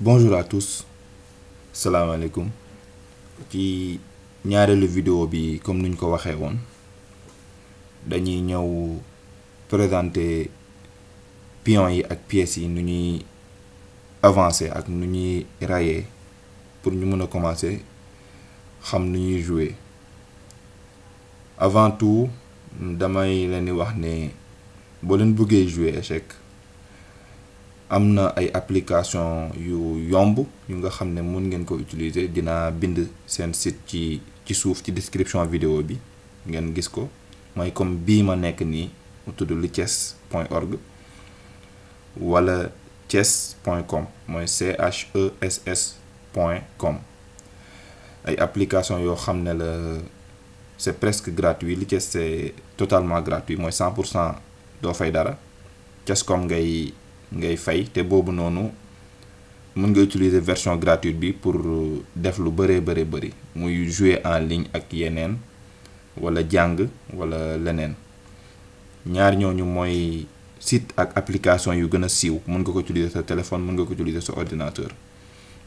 Bonjour à tous, salaamaaleykum ci ñaareelu vidéo bi comme nuñ ko waxee woon dañuy ñëw présenter pions yi ak pièces yi nu ñuy avancer ak nu ñuy rayer pour ñu mën a commencer xam nu ñuy jouer. Avant tout damay leen di wax ne boo leen bëggee jouer échec am na ay application yu yomb yu nga xam ne mën ngeen ko utiliser. Dina bind seen site ci suuf ci description vidéo bi ngeen gis ko mooy comme bii ma nekk nii mu tudd lichess.org wala chess.com mooy chess.com ay application yoo xam ne la c'est presque gratuit. Lichess c'est totalement gratuit mooy 100% doo fay dara. Chess.com ngay fay te boobu noonu mën nga utiliser version gratuite bi pour def lu bëri muy jouer en ligne ak yeneen wala jàng wala leneen. Ñaar ñooñu mooy site ak application yu gën a siiw. Mën nga ko utiliser sa téléphone, mën nga ko utiliser sa ordinateur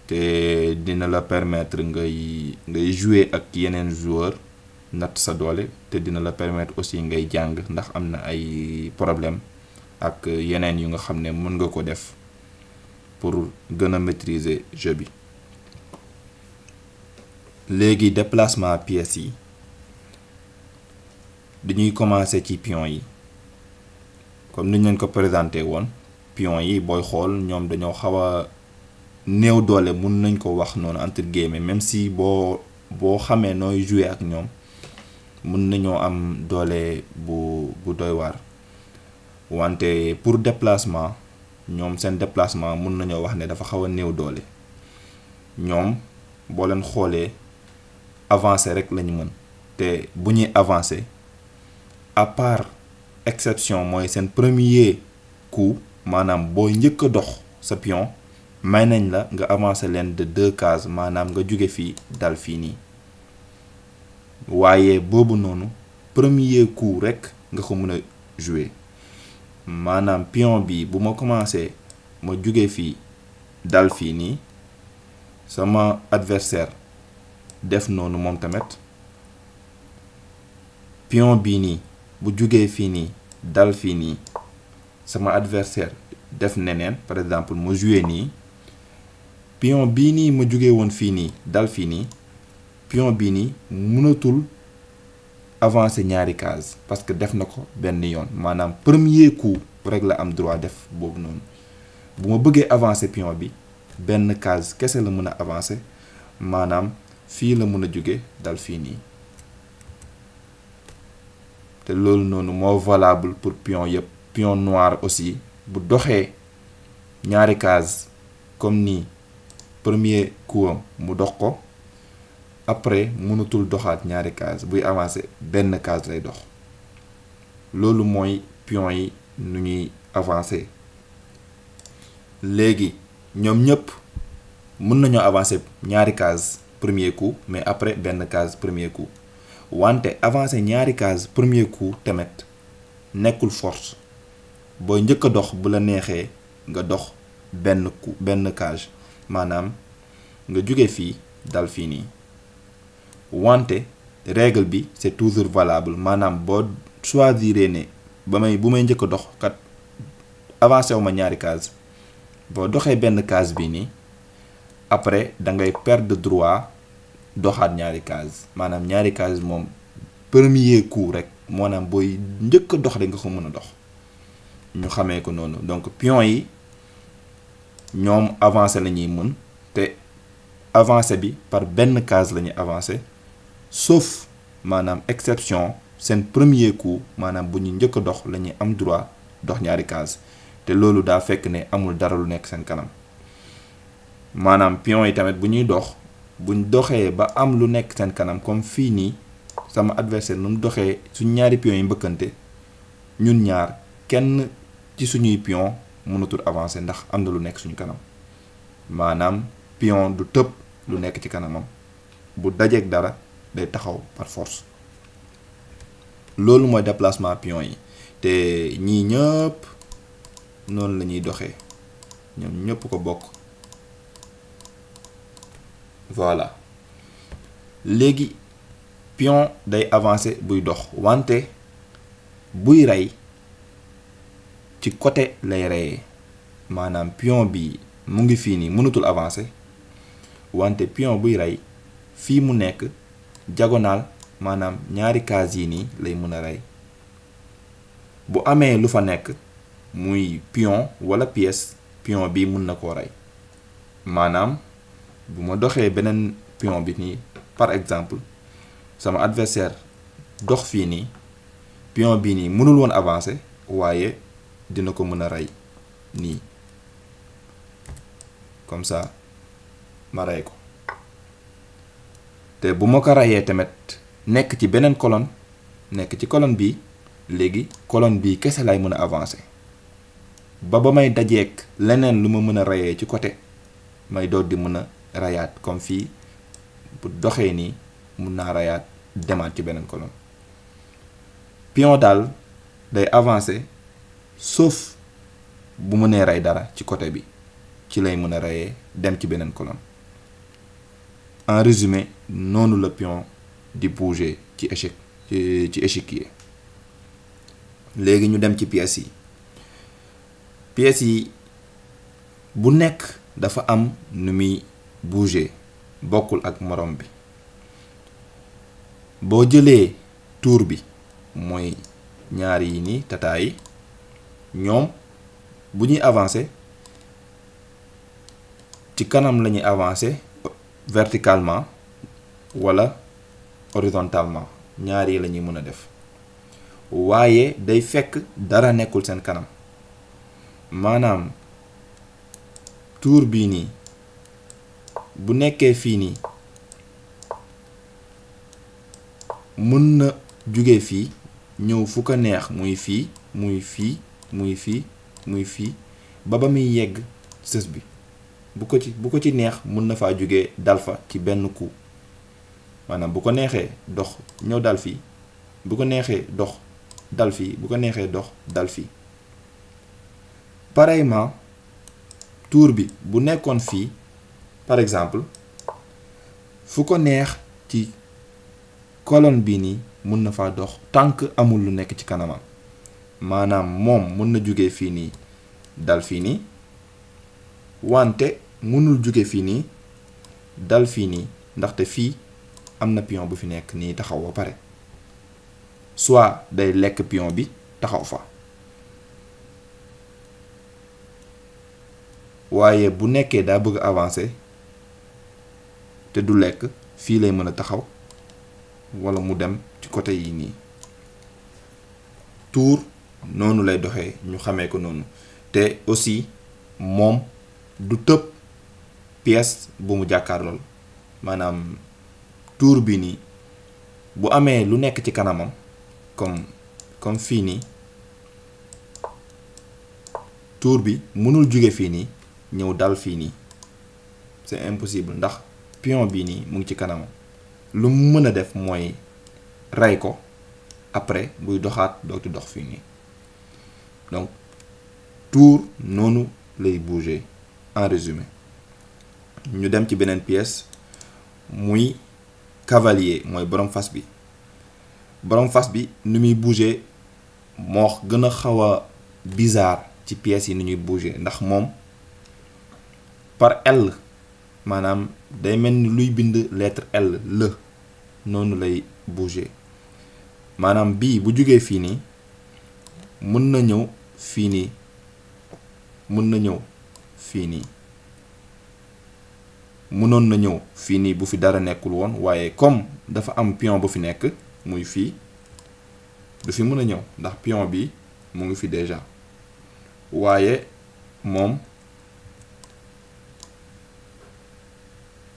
te dina la permettre ngay jouer ak yeneen joueur natt sa doole te dina la permettre aussi ngay jàng ndax am na ay problème ak yeneen yu nga xam ne mën nga ko def pour gën a maîtriser jeu bi. Léegi déplacement pièces yi dañuy commencer ci pions yi comme niñ leen ko présenté woon. Pions yi booy xool ñoom dañoo xaw a néew doole, mun nañ ko wax noonu entre guillemets, même si boo xamee nooy jouer ak ñoom mun nañoo am doole bu doy waar. Wante pour déplacement ñoom seen déplacement mun nañoo wax ne dafa xaw a néew doole. ñoom boo leen xoolee avancer rek lañu mën te bu ñuy avancer à part exception mooy seen premier coup, maanaam booy njëkk a dox sa pion may nañ la nga avancer leen de 2 cases, maanaam nga jóge fii dal fii nii. waaye boobu noonu premier coup rek nga ko mën a jouer. maanaam pion bi bu ma commencé ma jóge fii dal fii nii, sama adversaire def noonu moom tamit. pion bii nii bu jógee fii nii dal fii nii, sama adversaire def neneen. par exemple ma joué nii, pion bii nii ma jóge woon fii nii dal fii nii, pion bii nii mënatul avancer ñaari case parce que def na ko benn yoon. maanaam premier coup rek la am droit def boobu noonu. bu ma bëggee avancer pion bi benn case kese la mën a avancer, maanaam fii la mën a jóge dal fii nii. te loolu noonu moo valable pour pion yëpp. pion noir aussi bu doxee ñaari case comme nii, premier coup am mu dox ko, après mënatul doxaat ñaari case, buy avancer benn case lay dox. loolu mooy pion yi nu ñuy avancer. léegi ñoom ñëpp mën nañoo avancer ñaari case premier coup, mais après benn case premier coup. wante avancer ñaari case premier coup tamit nekkul force. booy njëkk a dox bu la neexee nga dox benn coup benn case, maanaam nga jóge fii dal fii nii. wante règle bi c'est toujours valable, maanaam boo choisir ne bu may njëkk a dox kat avancé wu ma ñaari case, boo doxee benn case bi nii après da ngay perdre droit doxaat ñaari case. maanaam ñaari case moom premier coup rek, maanaam booy njëkk a dox rek nga ko mën a dox. ñu xamee ko noonu. donc pion yi ñoom avancer la ñuy mën te avancer bi par benn case la ñuy avancer, sauf maanaam exception seen premier coup, maanaam bu ñu njëkk a dox la ñuy am droit dox ñaari case. te loolu daa fekk ne amul dara lu nekk seen kanam. maanaam pion yi tamit bu ñuy dox, buñ doxee ba am lu nekk seen kanam comme fii nii sama adversaire nu mu doxee, suñ ñaari pion yi mbëkkante, ñun ñaar kenn ci suñuy pion mënatul avancer ndax am na lu nekk suñu kanam. maanaam pion du tëb lu nekk ci kanamam, bu dajeek dara day taxaw par force. loolu mooy déplacement pion yi. te ñii ñëpp noonu la ñuy doxee, ñoom ñëpp ko bokk. voilà léegi pion day avancer buy dox wante buy rey ci côté lay reyee maanaam pion bi mu ngi fii nii mënatul avancer wante pion buy rey fii mu nekk diagonale maanaam ñaari case yi nii lay mën a rey bu amee lu fa nekk muy pion wala pièce pion bi mën na koo rey maanaam bu ma doxee beneen pion bi nii par exemple sama adversaire dox fii nii pion bii nii mënul woon avancer waaye dina ko mën a rey nii comme ça ma rey ko te bu ma ko reyee tamit nekk ci beneen colonne nekk ci colonne bi léegi colonne bi kese lay mën a avancer ba may dajeek leneen lu ma mën a reyee ci côté may doot di mën a rayaat comme fii bu doxee nii mun naa rayaat demaat ci beneen colonne pion daal day avancer sauf bu mënee rey dara ci côté bi ci lay mën a reyee dem ci beneen colonne en résumé noonu la pion di bouger ci échec ci échiquier léegi ñu dem ci pièces yi bu nekk dafa am nu muy bouger bokkul ak morom bi boo jëlee tour bi mooy ñaar yi nii tata yi ñoom bu ñuy avancer ci kanam la ñuy avancer verticalement wala horizontalement ñaar yi la ñuy mën a def waaye day fekk dara nekkul seen kanam maanaam tour bii nii bu nekkee fii nii mën na jóge fii ñëw fu ko neex muy fii muy fii muy fii muy fii ba muy yegg sës bi bu ko ci neex mën na faa jóge dal fa ci benn coup maanaam bu ko neexee dox ñëw dal fii bu ko neexee dox dal fii bu ko neexee dox dal fii pareillement tour bi bu nekkoon fii par exemple fu ko neex ci colonne bi nii mën na faa dox tant que amul lu nekk ci kanamam maanaam moom mën na jóge fii nii dal fii nii wante mënul jóge fii nii dal fii nii ndaxte fii am na pion bu fi nekk nii taxaw ba pare soit day lekk pion bi taxaw fa waaye bu nekkee daa bëgg avancer te du lekk fii lay mën a taxaw walla mu dem ci côté yi nii tour noonu lay doxee ñu xamee ko noonu te aussi moom du tëb pièce bu mu jàkkaarlool maanaam tour bi nii bu amee lu nekk ci kanamam comme fii nii tour bi mënul jóge fii nii ñëw dal fii nii c'est impossible ndax pion bii nii mu ngi ci kanamam lu mu mën a def mooy rey ko après buy doxaat dootu dox fii nii donc tour noonu lay bouger en résumé ñu dem ci beneen pièce muy cavalier mooy borom fas bi nu muy bouger moo gën a xaw a bizarre ci pièces yi ni ñuy bouger ndax moom par L maanaam day mel ni luy bind lettre L la noonu lay bouger maanaam bii bu jógee fii nii mën na ñëw fii nii mën na ñëw fii nii mënoon na ñëw fii nii bu fi dara nekkul woon waaye comme dafa am pion bu fi nekk muy fii du fi mën a ñëw ndax pion bi mu ngi fi déjà waaye moom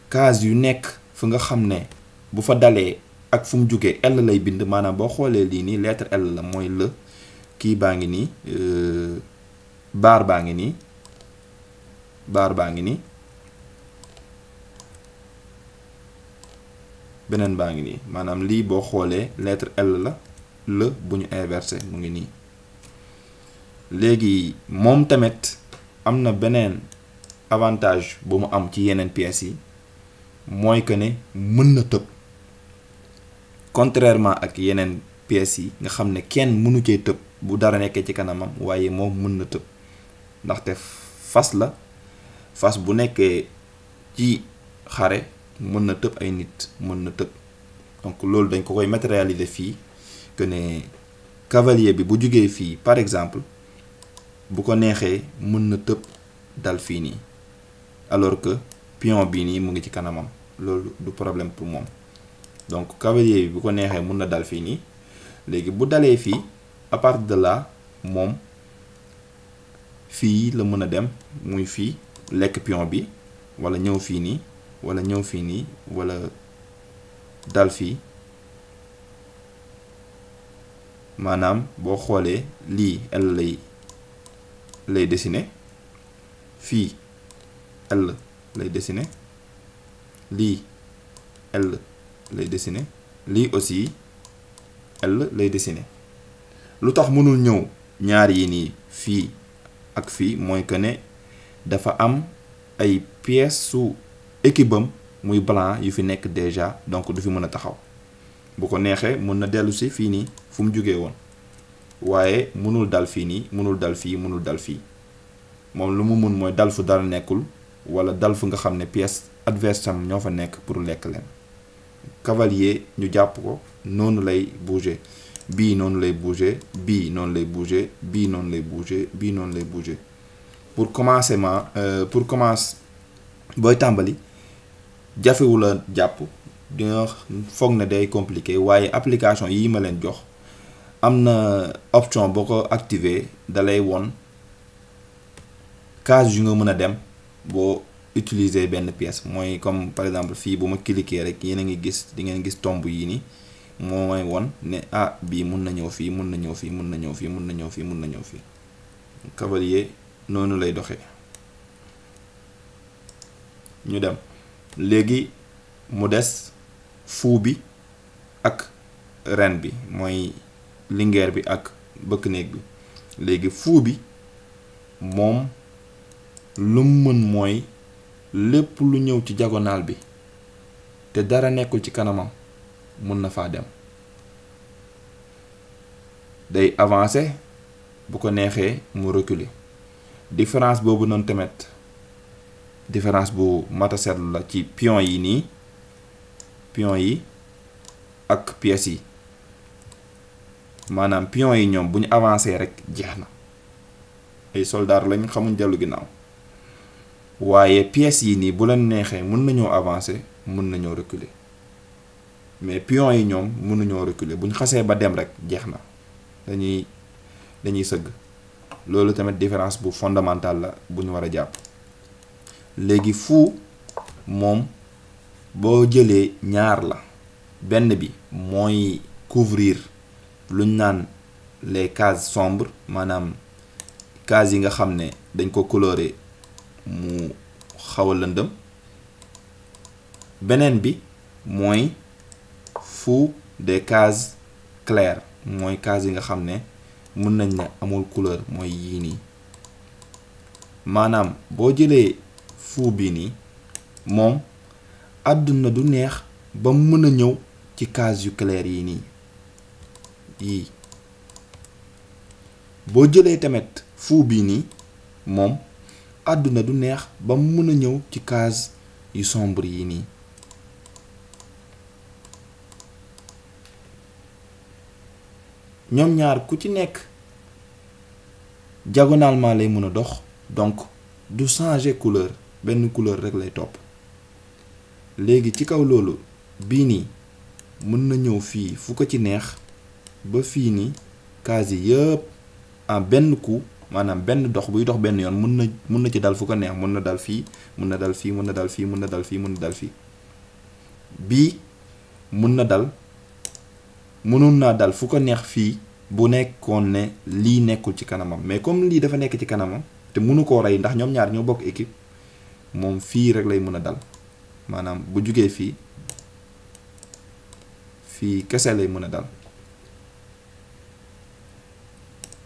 case yu nekk fu nga xam ne bu fa dalee ak fu mu jógee L lay bind maanaam boo xoolee lii nii lettre L la mooy la kii baa ngi nii baar baa ngi nii beneen baa ngi nii maanaam lii boo xoolee lettre L la bu ñu inversé mu ngi nii léegi moom tamit am na beneen avantage bu mu am ci yeneen pièces yi mooy que ne mën na tëb contrairement ak yeneen pièces yi nga xam ne kenn mënu cee tëb bu dara nekkee ci kanamam waaye moom mën na tëb ndaxte fas la fas bu nekkee ci xare mën na tëb ay nit mën na tëb donc loolu dañ ko koy matérialiser fii que ne cavalier bi bu jugee fii par exemple bu ko neexee mën na tëb dal fii nii alors que pion bii nii mu ngi ci kanamam loolu du problème pour moom donc cavalier bi bu ko neexee mën na dal fii nii léegi bu dalee fii à partir de là moom fii la mën a dem muy fii lekk pion bi wala ñëw fii nii wala ñëw fii nii wala dal fii maanaam boo xoolee lii L lay dessiner fii L lay dessiner lii L lay dessiner lii aussi L lay dessiner lu tax mënul ñëw ñaar yi nii fii ak fii mooy que ne dafa am ay pièces su équipe am muy blanc yu fi nekk déjà donc du fi mën a taxaw bu ko neexee mën na dellu si fii nii fu mu jógee woon waaye mënul dal fii nii mënul dal fii mënul dal fii moom lu mu mun mooy dal fu dara nekkul wala dal fu nga xam ne pièce adverse am ñoo fa nekk pour lekk leen cavalier ñu jàpp ko noonu lay bouger bii noonu lay bouger bii noonu lay bouger bii noonu lay bouger bii noonu lay bouger pour commence booy tàmbali jafewula jàpp di nga foog ne day compliqué waaye application yi ma leen jox am na option boo ko activer dalay won case yu nga mën a dem boo utiliser benn pièce mooy comme par exemple fii bu ma cliquer rek yéen a ngi gis di ngeen gis tomb yii ni moo may won ne ah bii mun na ñëw fii mun na ñëw fii mun na ñëw fii mun na ñëw fii mun na ñëw fii cavalier noonu lay doxee ñu dem léegi mu des fou bi ak reine bi mooy linguère bi ak bëkk néeg bi léegi fou bi moom lu mën mooy lépp lu ñëw ci diagonale bi te dara nekkul ci kanamam mun na faa dem day avancer bu ko neexee mu reculer différence boobu noonu tamit différence bu mat a seetlu la ci pion yi nii pion yi ak pièces yi maanaam pion yi ñoom bu ñu avancer rek jeex na ay soldats lañ xamuñ dellu ginnaaw waaye pièces yi nii bu leen neexee mën nañoo avancer mën nañoo reculer mais pion yi ñoom mënuñoo reculer bu ñu xasee ba dem rek jeex na dañuy sëgg loolu tamit différence bu fondamentale la bu ñu war a jàpp léegi fou moom boo jëlee ñaar la benn bi mooy couvrir luñ naan les cases sombres maanaam cases yi nga xam ne dañ ko colorer mu xaw a lëndëm beneen bi mooy fou des cases claires mooy cases yi nga xam ne mën nañ ne amul couleur mooy yii nii maanaam boo jëlee fou bii nii moom àdduna du neex ba mën a ñëw ci cases yu claires yii nii yii boo jëlee tamit fou bii nii moom àdduna du neex ba mën a ñëw ci case yu sombre yi nii ñoom ñaar ku ci nekk diagonalement lay mën a dox donc du changer couleur benn couleur rek lay topp léegi ci kaw loolu bii nii mën na ñëw fii fu ko ci neex ba fii nii case yi yëpp en benn coup maanaam benn dox buy dox benn yoon mën na ci dal fu ko neex mën na dal fii mën na dal fii mën na dal fii mën na dal fii mën na dal fii bii mën na dal mënoon naa dal fu ko neex fii bu nekkoon ne lii nekkul ci kanamam mais comme lii dafa nekk ci kanamam te mënu koo rey ndax ñoom ñaar ñoo bokk équipe moom fii rek lay mën a dal maanaam bu jugee fii kese lay mën a dal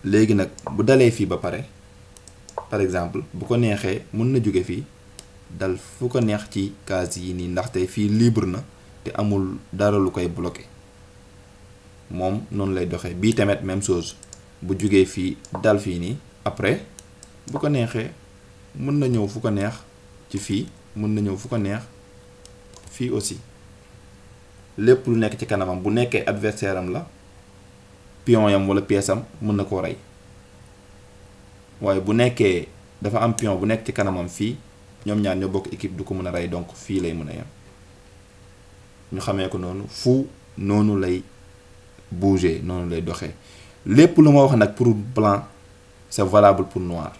léegi nag bu dalee fii ba pare par exemple bu ko neexee mën na jóge fii dal fu ko neex ci case yi nii ndaxte fii libre na te amul dara lu koy bloqué moom noonu lay doxee. bii tamit même chose bu jugee fii dal fii nii après bu ko neexee mën na ñëw fu ko neex ci fii, mën na ñëw fu ko neex fii aussi. lépp lu nekk ci kanamam bu nekkee adversaire am la pion yam wala pièce am mën na koo rey, waaye bu nekkee dafa am pion bu nekk ci kanamam fii ñoom ñaar ñoo bokk équipe du ko mën a rey, donc fii lay mën a yem. ñu xamee ko noonu fou noonu lay bouger, noonu lay doxee. lépp lu ma wax nag pour blanc c'est valable pour noir,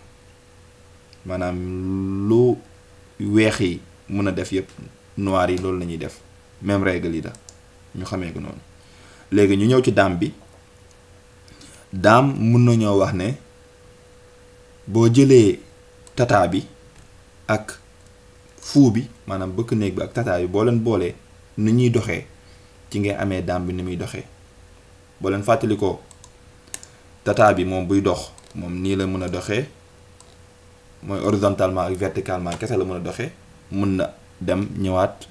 maanaam lu weex yi mën a def yépp noir yi loolu la ñuy def, même règle yi la ñu xamee ko noonu. léegi ñu ñëw ci dame bi. dame mën nañoo wax ne boo jëlee tata bi ak fou bi, maanaam bëkk néeg bi ak tata bi boo leen boolee ni ñuy doxee ci ngay amee dame bi ni muy doxee. boo leen fàttali ko tata bi moom buy dox moom nii la mën a doxee, mooy horizontalement ak verticalement kese la mën a doxee. mën na dem ñëwaat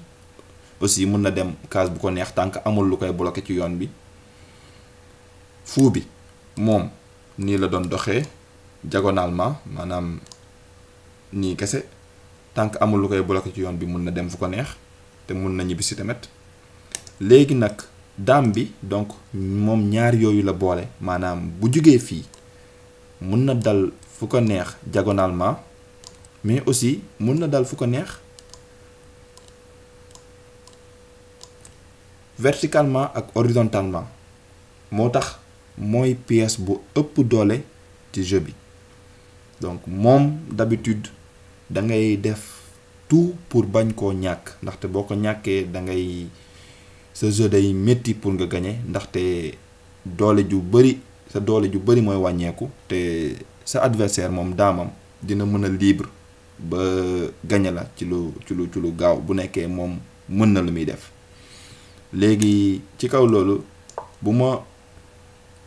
aussi, mën na dem case bu ko neex tànk amul lu koy bloqué ci yoon bi. fou bi moom nii la doon doxee diagonalement, maanaam nii kese tànk amul lu koy bloqué ci yoon bi mën na dem fu ko neex te mën na ñibbisi tamit. léegi nag dame bi donc moom ñaar yooyu la boole, maanaam bu jugee fii mën na dal fu ko neex diagonalement, mais aussi mën na dal fu ko neex verticalement ak horizontalement. moo tax mooy pièce bu ëpp doole ci jeu bi. donc moom d'habitude da ngay def tout pour bañ koo ñàkk, ndaxte boo ko ñàkkee da ngay sa jeu day métti pour nga gagner, ndaxte doole ju bari sa doole ju bari mooy wàññeeku te sa adversaire moom daamam dina mën a libre ba gagner la ci lu gaaw bu nekkee moom mën na lu muy def. léegi ci kaw loolu bu ma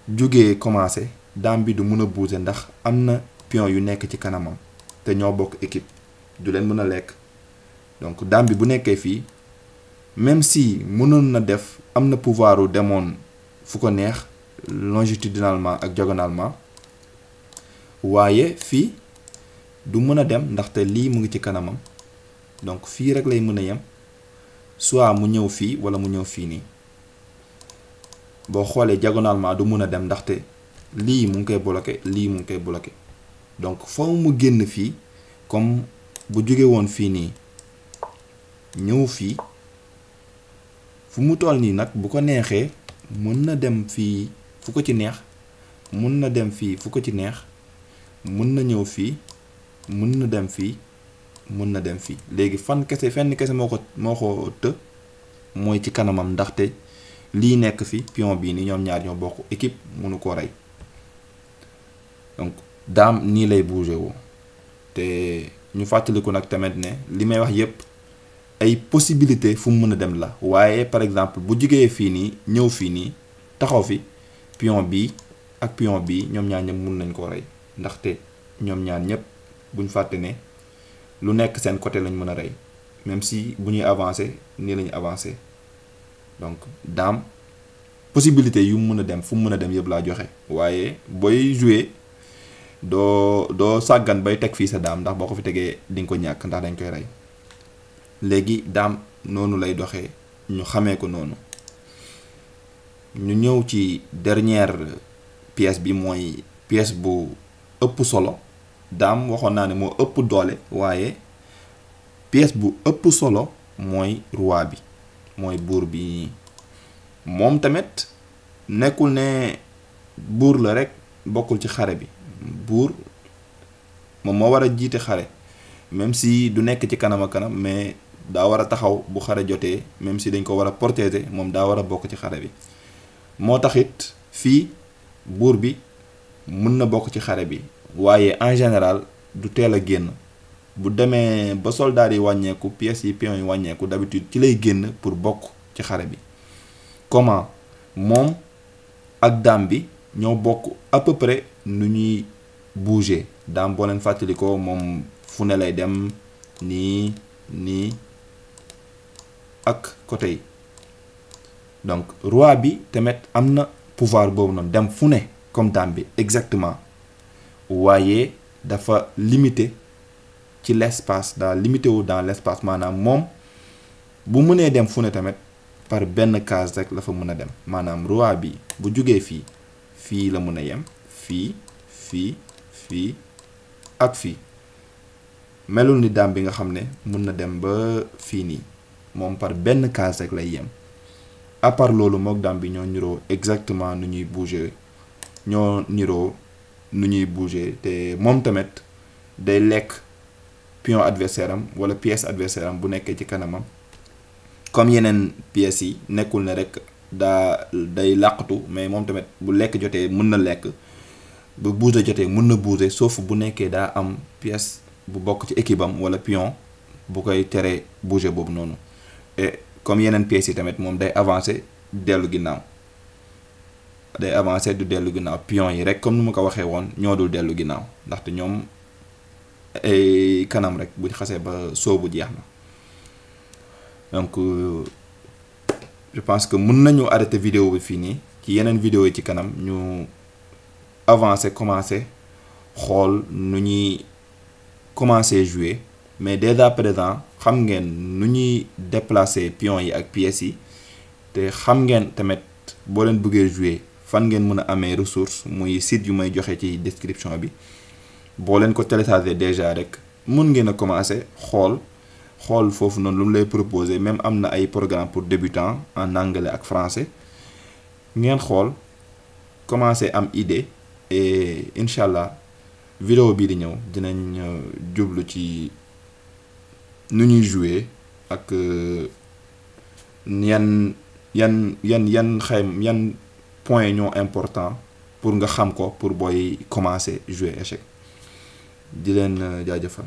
jugee commencé dame bi du mën a bouger ndax am na pion yu nekk ci kanamam te ñoo bokk équipe, du leen mën a lekk. donc dame bi bu nekkee fii même si mënoon na def am na pouvoir u demoon fu ko neex longitudinalement ak diagonalement, waaye fii du mën a dem ndaxte lii mu ngi ci kanamam. donc fii rek lay mën a yem, soit mu ñëw fii wala mu ñëw fii nii. boo xoolee diagonalement du mën a dem ndaxte lii mu ngi koy bloqué, lii mu ngi koy bloqué. donc faw mu génn fii, comme bu jóge woon fii nii ñëw fii fu mu toll nii nag bu ko neexee mën na dem fii fu ko ci neex, mën na dem fii fu ko ci neex, mën na ñëw fii, mën na dem fii, mën na dem fii. léegi fenn kese moo ko të mooy ci kanamam, ndaxte lii nekk fi pion bii ni ñoom ñaar ñoo bokk équipe mënu ko rey. donc dame nii lay bouger woo. te ñu fàttaliku nag tamit ne li may wax yépp ay possibilité fu mu mën a dem la, waaye par exemple bu jugee fii nii ñëw fii nii taxaw fi, pion bii ak pion bii ñoom ñaar ñëpp mën nañ koo rey, ndaxte ñoom ñaar ñëpp buñ fàtte ne lu nekk seen côté lañ mën a rey, même si bu ñuy avancer nii lañu avancer. donc dame possibilité yu mu mën a dem fu mu mën a dem yëpp laa joxe, waaye booy jouer doo sàggan bay teg fii sa dame, ndax boo ko fi tegee di nga ko ñàkk ndax dañ koy rey. léegi dame noonu lay doxee, ñu xamee ko noonu. ñu ñëw ci dernière pièce bi, mooy pièce bu ëpp solo. dame waxoon naa ne moo ëpp doole, waaye pièce bu ëpp solo mooy roi bi, mooy buur bi. moom tamit nekkul ne buur la rek bokkul ci xare bi. buur moom moo war a jiite xare, même si du nekk ci kanam a kanam, mais daa war a taxaw bu xare jotee, même si dañ ko war a protéger, moom daa war a bokk ci xare bi. moo taxit fii buur bi mën na bokk ci xare bi, waaye en général du teel a génn. bu demee ba soldat yi wàññeeku, pièces yi pions yi wàññeeku, d'habitude ci lay génn pour bokk ci xare bi. comment? moom ak dame bi ñoo bokk à peu près nu ñuy bouger. dame boo leen fàttali ko moom fu ne lay dem, nii nii ak côté yi. Donc roi bi tamit am na pouvoir boobu noonu dem fu ne comme dame bi exactement waaye dafa limité ci l'espace daa limité wu dans l'espace maanaam moom bu mënee dem fu ne tamit par benn case rek la fa mën a dem maanaam roi bi bu jugee fii fii la mën a yem fii fii fii ak fii melul ni dame bi nga xam ne mën na dem ba fii nii moom par benn case rek lay yem. À part loolu mook dame bi ñoo niroo exactement nu ñuy bouger ñoo niroo nu ñuy bouger te moom tamit day lekk pion adversaire am wala pièce adversaire am bu nekkee ci kanamam comme yeneen pièces yi nekkul ne rek day làqatu mais moom tamit bu lekk jotee mën na lekk bu bouger jotee mën na bouger sauf bu nekkee daa am pièce bu bokk ci équipe am wala pion bu koy teree bouger boobu noonu et comme yeneen pièces yi tamit moom day avancer dellu ginnaaw day avancer du dellu ginnaaw pion yi rek comme nu ma ko waxee woon ñoo dul dellu ginnaaw ndaxte ñoom ay kanam rek buñ xasee ba soobu jeex na. Donc je pense que mën nañu arrêter vidéo bi fii nii ci yeneen vidéo yi ci kanam ñu avancer commencer xool nu ñuy commencer jouer mais dès à présent xam ngeen nu ñuy déplacer pions yi ak pièces yi te xam ngeen tamit boo leen bëggee jouer fan ngeen mën a amee ressource muy site yu may joxe ci description bi boo leen ko télécharger déjà rek mën ngeen a commencer xool foofu noonu lu mu lay proposer même am na ay programme pour débutants en anglais ak français ngeen xool commencer am idée et incha allah vidéo bii di ñëw dinañ jublu ci nu ñuy jouer ak yan point ñoo important pour nga xam ko pour booy commencer jouer échec di leen jaajëfal.